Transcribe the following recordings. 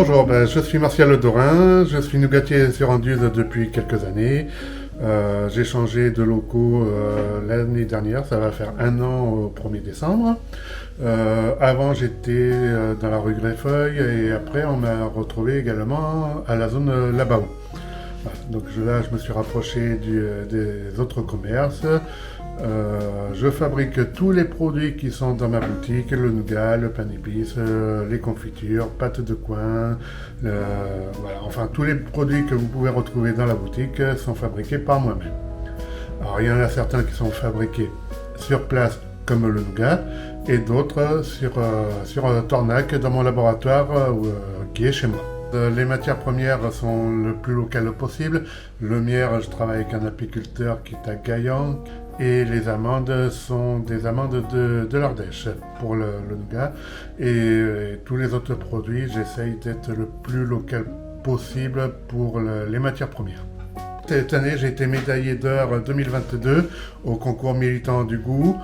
Bonjour, je suis Martial Dorin, je suis nougatier sur Anduze depuis quelques années. J'ai changé de locaux l'année dernière, ça va faire 1 an au 1er décembre. Avant j'étais dans la rue Greffeuil et après on m'a retrouvé également à la zone Labaou. Voilà, donc là je me suis rapproché des autres commerces. Je fabrique tous les produits qui sont dans ma boutique, le nougat, le pain d'épices, les confitures, pâtes de coin, voilà, enfin tous les produits que vous pouvez retrouver dans la boutique sont fabriqués par moi-même. Alors il y en a certains qui sont fabriqués sur place comme le nougat et d'autres sur Tornac dans mon laboratoire qui est chez moi. Les matières premières sont le plus locales possible. Le miel, je travaille avec un apiculteur qui est à Gaillan. Et les amandes sont des amandes de l'Ardèche pour le nougat. Et tous les autres produits, j'essaye d'être le plus local possible pour les matières premières. Cette année, j'ai été médaillé d'or 2022 au concours militant du goût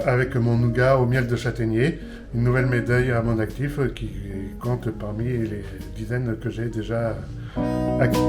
avec mon nougat au miel de châtaignier. Une nouvelle médaille à mon actif qui compte parmi les dizaines que j'ai déjà acquises.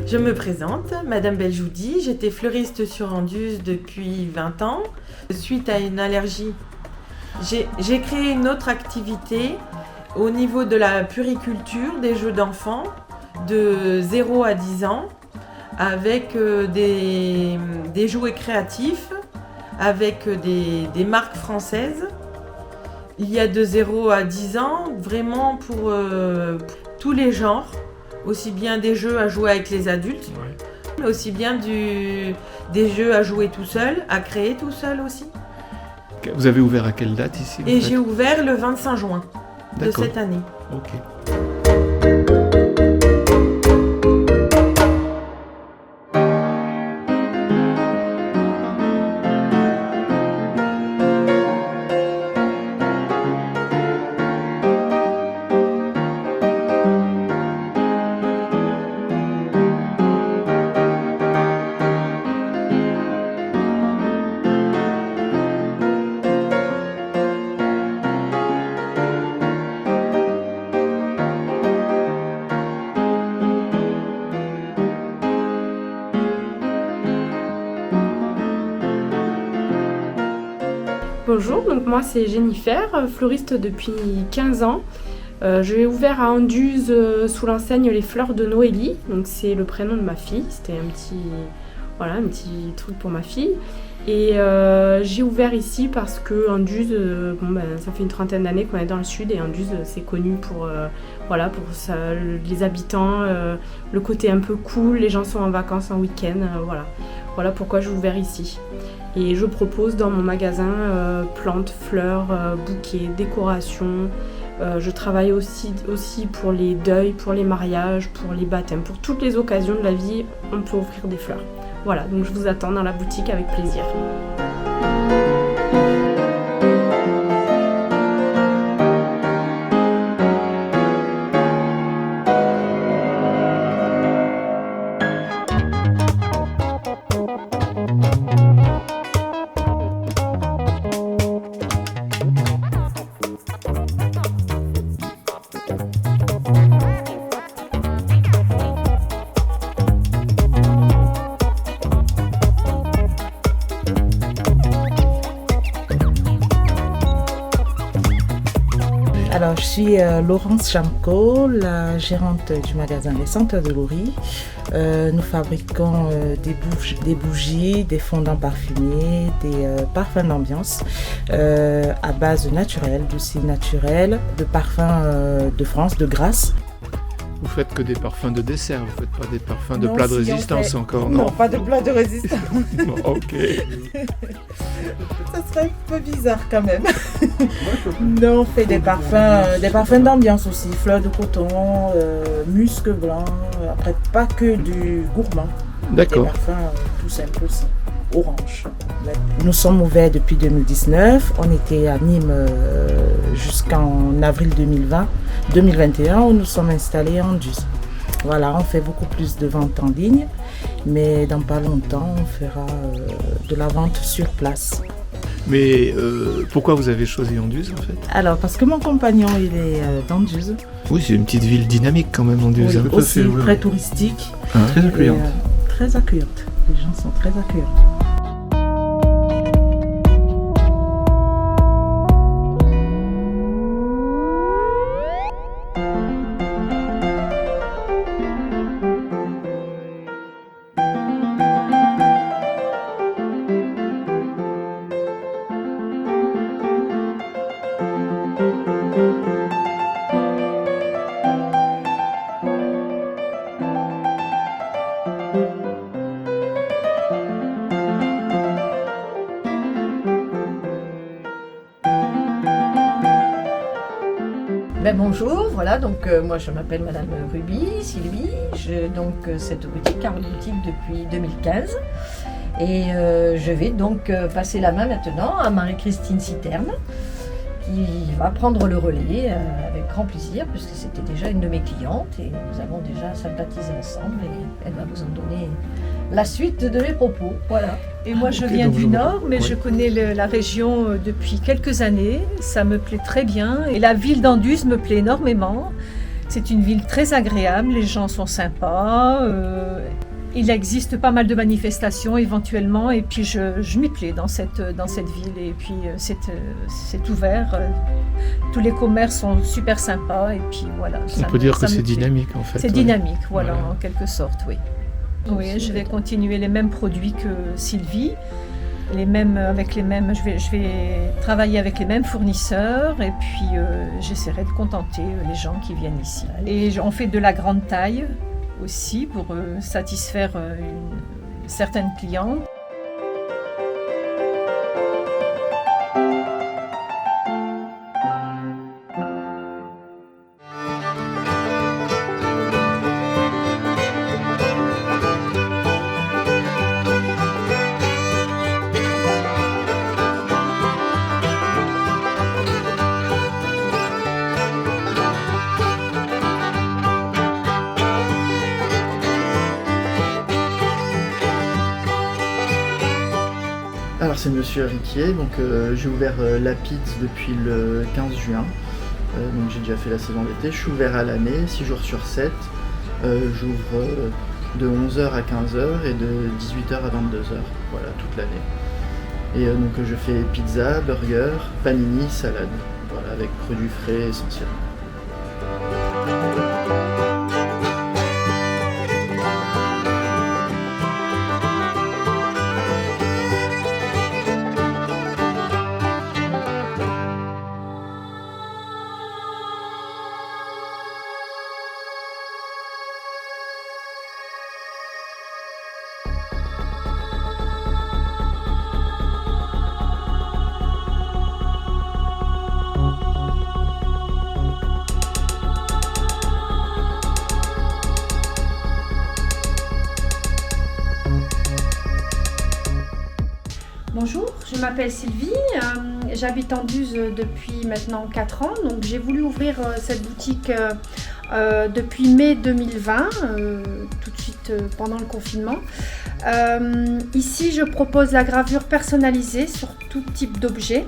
Je me présente, Madame Beljoudi, j'étais fleuriste sur Anduze depuis 20 ans. Suite à une allergie, j'ai créé une autre activité au niveau de la puriculture des jeux d'enfants de 0 à 10 ans avec des jouets créatifs, avec des marques françaises. Il y a de 0 à 10 ans, vraiment pour tous les genres. Aussi bien des jeux à jouer avec les adultes, mais aussi bien des jeux à jouer tout seul, à créer tout seul aussi. Vous avez ouvert à quelle date ici? Et j'ai ouvert le 25 juin de cette année. Ok. Bonjour, donc moi c'est Jennifer, fleuriste depuis 15 ans. J'ai ouvert à Anduze sous l'enseigne Les Fleurs de Noélie, donc c'est le prénom de ma fille, c'était un petit truc pour ma fille. Et j'ai ouvert ici parce que Anduze, ça fait une 30aine d'années qu'on est dans le sud et Anduze c'est connu pour les habitants, le côté un peu cool, les gens sont en vacances en week-end, voilà pourquoi j'ai ouvert ici. Et je propose dans mon magasin plantes, fleurs, bouquets, décorations. Je travaille aussi pour les deuils, pour les mariages, pour les baptêmes, pour toutes les occasions de la vie, on peut offrir des fleurs. Voilà, donc je vous attends dans la boutique avec plaisir. Alors, je suis Laurence Jamco, la gérante du magasin Les Senteurs de Laurie. Nous fabriquons des bougies, des fondants parfumés, des parfums d'ambiance à base naturelle, d'huile naturelle, de parfums de France, de Grasse. Vous faites que des parfums de dessert, vous faites pas des parfums de Non, plat de si, on résistance fait- encore, Non, non? pas de plat de résistance. Bon, ok. Ça serait un peu bizarre quand même. Non, on fait des parfums d'ambiance aussi, fleurs de coton, musc blanc, après pas que du gourmand. Des D'accord. parfums tout simples aussi, orange. Nous sommes ouverts depuis 2019, on était à Nîmes jusqu'en avril 2021 où nous sommes installés en Anduze. Voilà, on fait beaucoup plus de ventes en ligne, mais dans pas longtemps on fera de la vente sur place. Mais pourquoi vous avez choisi Anduze en fait? Alors, parce que mon compagnon, il est d'Anduze, Oui, c'est une petite ville dynamique quand même, Anduze. oui, hein. tout à aussi fait, oui, très oui. touristique. Hein? Très et, accueillante. très accueillante. Les gens sont très accueillants. Bonjour, voilà, donc moi je m'appelle Madame Sylvie, cette boutique, Carole Boutique depuis 2015 et je vais donc passer la main maintenant à Marie-Christine Citerne qui va prendre le relais avec grand plaisir puisque c'était déjà une de mes clientes et nous avons déjà sympathisé ensemble et elle va vous en donner la suite de mes propos, voilà. Et moi, je Ok, viens donc du je- Nord, mais oui. je connais la région depuis quelques années. Ça me plaît très bien. Et la ville d'Anduze me plaît énormément. C'est une ville très agréable, les gens sont sympas. Il existe pas mal de manifestations éventuellement. Et puis, je m'y plais dans cette ville. Et puis, c'est ouvert. Tous les commerces sont super sympas. Et puis, voilà. On ça peut me- dire ça que me c'est plaît. dynamique en fait. C'est ouais. dynamique, voilà, Voilà. en quelque sorte, oui. Oui, je vais continuer les mêmes produits que Sylvie, je vais travailler avec les mêmes fournisseurs et puis j'essaierai de contenter les gens qui viennent ici. Et on fait de la grande taille aussi pour satisfaire certaines clientes. Alors c'est Monsieur Riquier, donc j'ai ouvert la Pizza depuis le 15 juin, donc j'ai déjà fait la saison d'été, je suis ouvert à l'année, 6 jours sur 7, j'ouvre de 11h à 15h et de 18h à 22h, voilà, toute l'année. Et donc je fais pizza, burger, panini, salade, voilà, avec produits frais essentiellement. Bonjour, je m'appelle Sylvie, j'habite en Anduze depuis maintenant 4 ans, donc j'ai voulu ouvrir cette boutique depuis mai 2020, tout de suite pendant le confinement. Ici, je propose la gravure personnalisée sur tout type d'objet,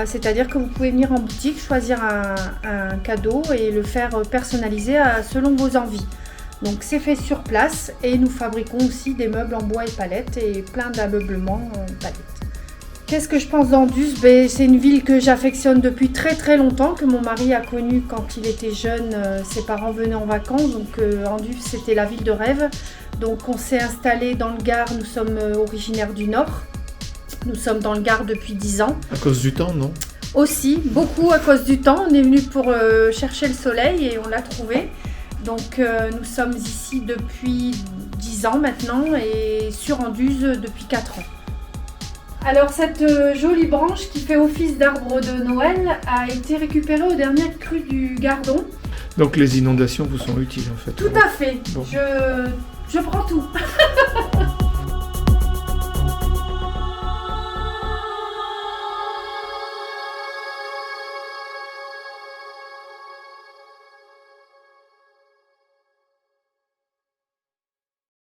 c'est-à-dire que vous pouvez venir en boutique, choisir un cadeau et le faire personnaliser selon vos envies. Donc c'est fait sur place et nous fabriquons aussi des meubles en bois et palette et plein d'ameublements en palette. Qu'est-ce que je pense d'Anduze ? C'est une ville que j'affectionne depuis très très longtemps, que mon mari a connue quand il était jeune, ses parents venaient en vacances, donc Anduze c'était la ville de rêve. Donc on s'est installé dans le Gard, nous sommes originaires du Nord, nous sommes dans le Gard depuis 10 ans. À cause du temps, non? Aussi, beaucoup à cause du temps, on est venu pour chercher le soleil et on l'a trouvé. Donc nous sommes ici depuis 10 ans maintenant et sur Anduze depuis 4 ans. Alors cette jolie branche qui fait office d'arbre de Noël a été récupérée aux dernières crues du Gardon. Donc les inondations vous sont utiles en fait. Tout à fait, Bon. je prends tout.